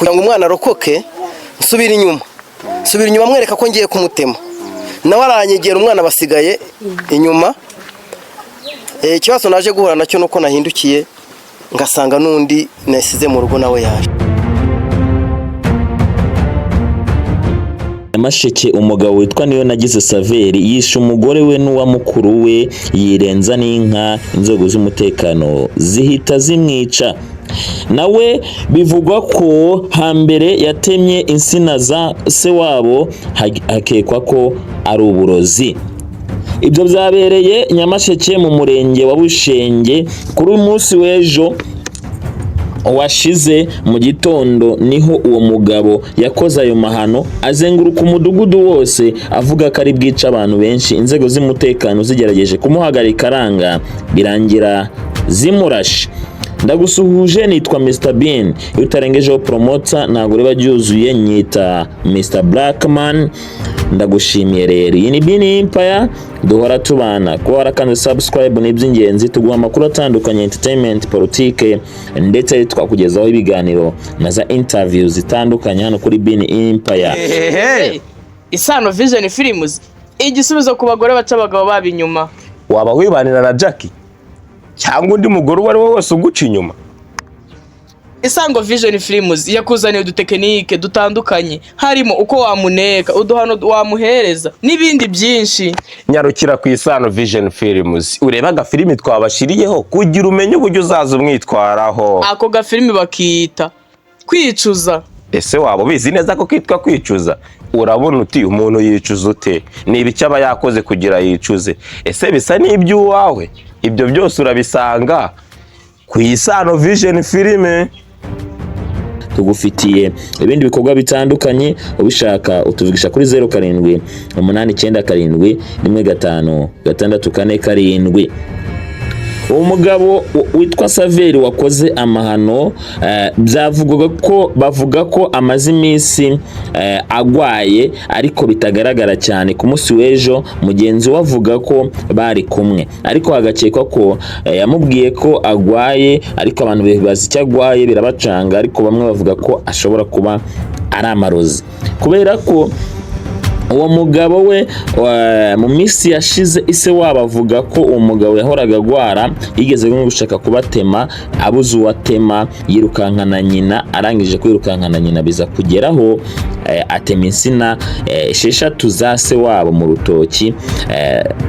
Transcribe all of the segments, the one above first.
kugira ngo umwana arokoke nsubira inyuma mwereka ko ngiye kumutema nawe aranyegera umwana basigaye inyuma. Ikibazo naje guhura nacyo nuko nahindukiye ngasanga nundi nasize mu rugo nawe yaje. Nyamasheke umugabo witwa Niyonagize Saveri yishe umugore we n'uwa mukuru we yirenza n'inka, inzego z'umutekano zihita zimwica. Nawe bivugwa ko hambere yatemye insina za se wabo, hakekwa ko ari uburozi. Ibyo byabereye Nyamasheke mu murenge wa Bushenge kuri umunsi w'ejo washize mu gitondo. Niho uwo mugabo yakoze ayo mahano, azenguruka umudugudu wose avuga ko ari bwica abantu benshi. Inzego z'umutekano zigerageje kumuhagarika aranga, birangira zimurashe. Ndagusuhuje, nitwa Mr Bean, utarengejeho promoter ntabwo riba ryuzuye, nyita Mr Blackman. Ndagushimiye rero. Iyi ni Bean Empire, duhora tubana. Ko warakanze subscribe ni by'ingenzi, tuguha amakuru atandukanye, entertainment, politike, ndetse twakugezaho ibiganiro na za interviews zitandukanye hano kuri Bean Empire. Isano Vision Films, igisubizo ku bagore baca abagabo babinyuma. Waba wibanira na Jackie cyangwa undi mugore uwo ari we wese uguca inyuma? Isango Vision Films yakuzaniye udutekinike dutandukanye, harimo uko wamuneka, uduhano wamuhereza n'ibindi byinshi. Nyarukira ku Isano Vision Films ureba agafilimi twabashiriyeho kugira umenye uburyo uzaza umwitwaraho. Ako gafilimi bakita Kwicuza. Ese waba ubizi neza ko kitwa Kwicuza? Urabona uti umuntu yicuza ute? Ni ibiki aba yakoze kugira yicuze? Ese bisa n'iby'uwawe? Ibyo byose urabisanga ku Isano Vision Films. Tugufitiye ibindi bikorwa bitandukanye, ubishaka utuvugisha kuri 0787155647. Umugabo witwa Saveri wakoze amahano, bavuga ko amaze iminsi agwaye, ariko bitagaragara cyane. Ku munsi w'ejo mugenzi we avuga ko bari kumwe, ariko hagakekwa ko yamubwiye ko agwaye, ariko abantu bibaza icyo agwaye birabacanga, ariko bamwe bavuga ko ashobora kuba ari amarozi, kubera ko uwo mugabo we mu minsi yashize ise wabo avuga ko uwo mugabo yahoraga agwara, yigeze gushaka kubatema, abuze uwatema, yirukankana nyina. Arangije kwirukankana nyina biza kugeraho atema insina 6 za se wabo mu rutoki.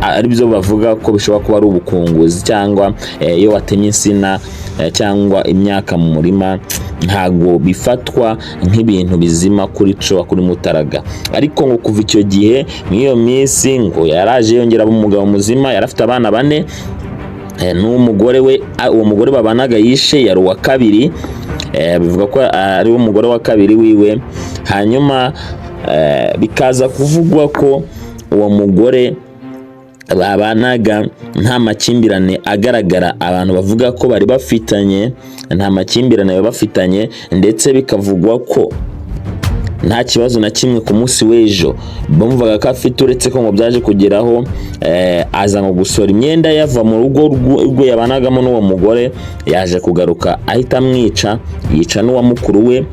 Ari byo bavuga ko bishobora kuba ari ubukunguzi, cyangwa iyo watemye insina cyangwa imyaka mu murima ntago bifatwa nk'ibintu bizima kuri Mutaraga. Ariko ngo kuva icyo gihe n'iyo minsi ngo yaraje yongera umugabo muzima, yarafite abana 4 n'umugore we. Uwo mugore babanaga yishe yari uwa kabiri, bivuga ko ari umugore wa kabiri wiwe. Hanyuma bikaza kuvugwa ko uwo mugore babanaga nta makimbirane agaragara, abantu bavuga ko bari bafitanye, nta makimbirane bafitanye, ndetse bikavugwa ko nta kibazo na kimwe. Ku munsi w'ejo bumvaga ko afite, uretse ko ngo byaje kugeraho aza ngo gusora imyenda yava mu rugo rwe yabanagamo n'uwo mugore, yaje kugaruka ahita amwica, yica n'uwa mukuru we.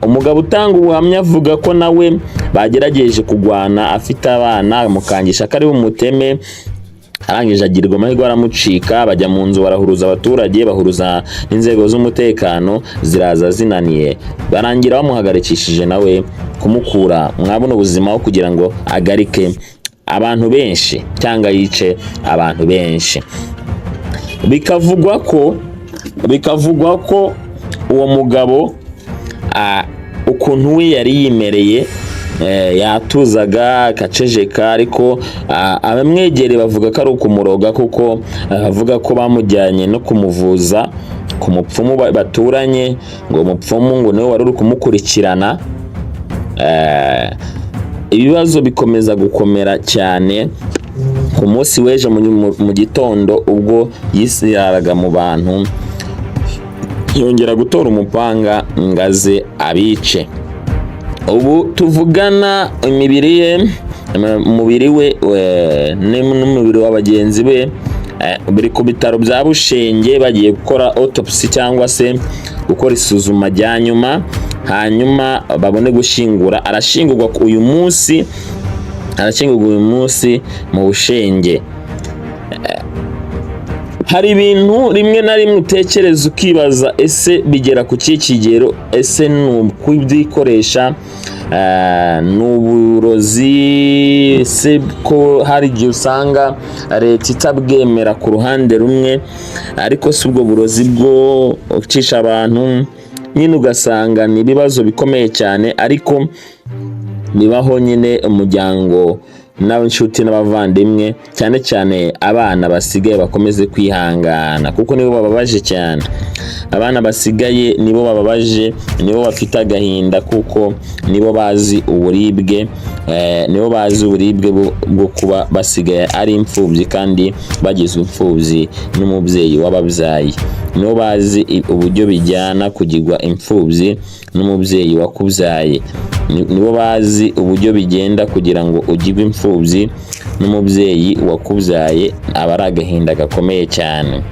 Umugabo utanga ubuhamya avuga ko nawe bagerageje kugwana afite abana, mukangisha ko ari umuteme. Arangije agirirwa amahirwe aramucika, bajya mu nzu barahuruza abaturage, bahuruza n'inzego z'umutekano, ziraza zinaniye, barangira bamuhagarikishije nawe kumukura mwabona ubuzima aho kugira ngo agarike abantu benshi cyangwa yice abantu benshi. Bikavugwa ko uwo mugabo ukuntu we yari yimereye, yatuzaga akacejeka, ariko abamwegereye bavuga ko ari ukumuroga, kuko bavuga ko bamujyanye no kumuvuza ku mupfumu baturanye, ngo umupfumu ngo niwe wari uri kumukurikirana. Ibibazo bikomeza gukomera cyane. Ku munsi w'ejo mu gitondo ubwo yisiraga mu bantu, yongera gutora umupanga ngaze abice. Ubu tuvugana umubiri we n'umubiri w'abagenzi be biri ku bitaro bya Bushenge, bagiye gukora autopsy cyangwa se gukora isuzuma rya nyuma. hanyuma babone gushingura. Arashingurwa uyu munsi mu Bushenge. Hari ibintu rimwe na rimwe utekereza ukibaza, ese bigera ku kigero? Ese ni ukubyikoresha? N'uburozi? Se ko hari igihe usanga leta itabwemera ku ruhande rumwe, ariko si ubwo burozi bwo ucisha abantu nyine ugasanga ni ibibazo bikomeye cyane, ariko bibaho nyine umuryango n'ab'inshuti n'abavandimwe, cyane cyane abana basigaye bakomeze kwihangana, kuko nibo bababaje cyane. Abana basigaye nibo bababaje, nibo bafite agahinda, kuko nibo bazi uburibwe bwo kuba basigaye ari imfubyi kandi bagizwe imfubyi n'umubyeyi wababyaye. Nibo bazi uburyo bijyana kugirwa imfubyi n'umubyeyi wakubyaye. Nibo bazi uburyo bigenda kugira ngo ugirwe imfubyi n'umubyeyi wakubyaye. Aba ari agahinda gakomeye cyane.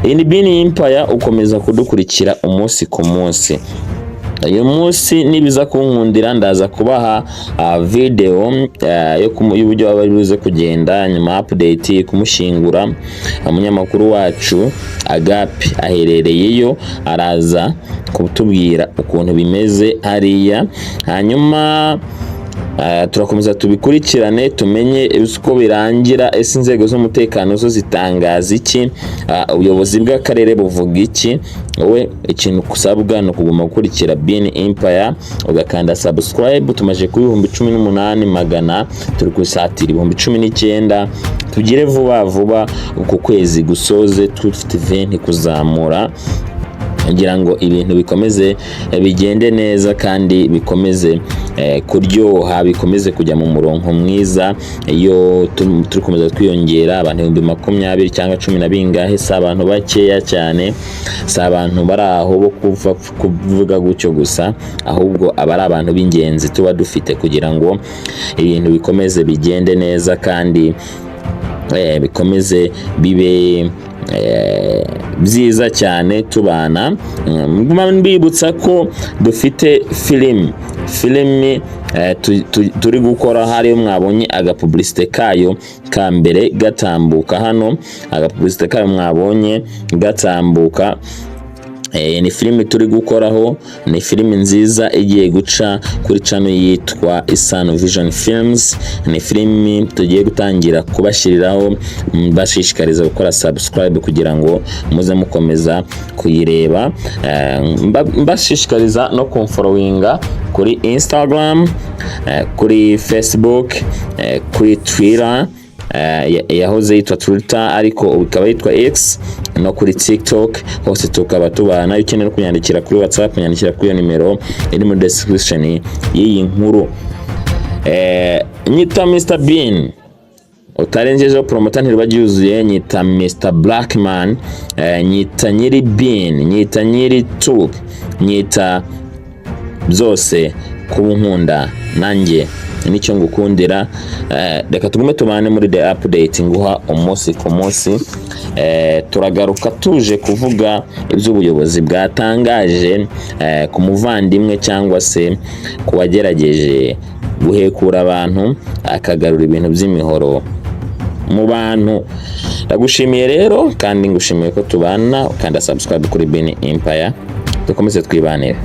Iyi ni BN Empire, ukomeza kudukurikira umunsi ku munsi. Uyu munsi nibiza kunkundira ndaza kubaha video y'uburyo bari buze kugenda nyuma update kumushingura. Umunyamakuru wacu Agape aherereyeyo, araza kutubwira ukuntu bimeze hariya, hanyuma turakomeza tubikurikirane tumenye uko birangira. Ese inzego z'umutekano zo zitangaza iki? Ubuyobozi bw'akarere buvuga iki? Wowe ikintu kusabwa no kuguma gukurikira BN Empire, ugakanda subscribe. Tumaje ku 18,100, turi kusatira 19,000. Tugire vuba uko kwezi gusoze, dufite event kuzamura kugira ngo ibintu bikomeze bigende neza kandi bikomeze kuryoha, bikomeze kujya mu murongo mwiza. Iyo turi komeza twiyongera abantu 20,000 cyangwa 10 na bingahe, si abantu bakeya cyane, si abantu bari aho bo kuvuga gutyo gusa, ahubwo aba ari abantu b'ingenzi tuba dufite kugira ngo ibintu bikomeze bigende neza kandi bikomeze bibe byiza cyane tubana. Mbibutsa ko dufite filimi turi gukora. Hari mwabonye agapublicité kayo ka mbere gatambuka hano, agapublicité kayo mwabonye gatambuka. Ni filimi turi gukoraho, ni filimi nziza igiye guca kuri channel yitwa Isano Vision Films. Ni filimi tugiye gutangira kubashiriraho, bashishikariza gukora subscribe kugira ngo muze mukomeza kuyireba. Bashishikariza no kumfollowinga kuri Instagram, kuri Facebook, kuri Twitter, yahoze yitwa Twitter ariko ukaba yitwa X, no kuri TikTok. Hose tukaba tubana. Ukeneye kunyandikira kuri WhatsApp, nyandikira kuri nimero iri mu description y'iyi nkuru. Nyita Mr Bean, utarengejeho promoter ntibagyuzuye. Nyita Mr Blackman, nyita nyiri Bean, nyita nyiri Tube, nyita byose kubunkunda nanjye nicyo ngukundira. Reka tugume tubane muri the update nguha umunsi ku munsi. Turagaruka tuje kuvuga iby'ubuyobozi bwatangaje ku muvandimwe cyangwa se kuwagerageje guhekura abantu akagarura ibintu by'imihoro mu bantu. Ndagushimiye rero kandi ngushimiye ko tubana, ukanda subscribe kuri BN Empire, dukomeze twibanire.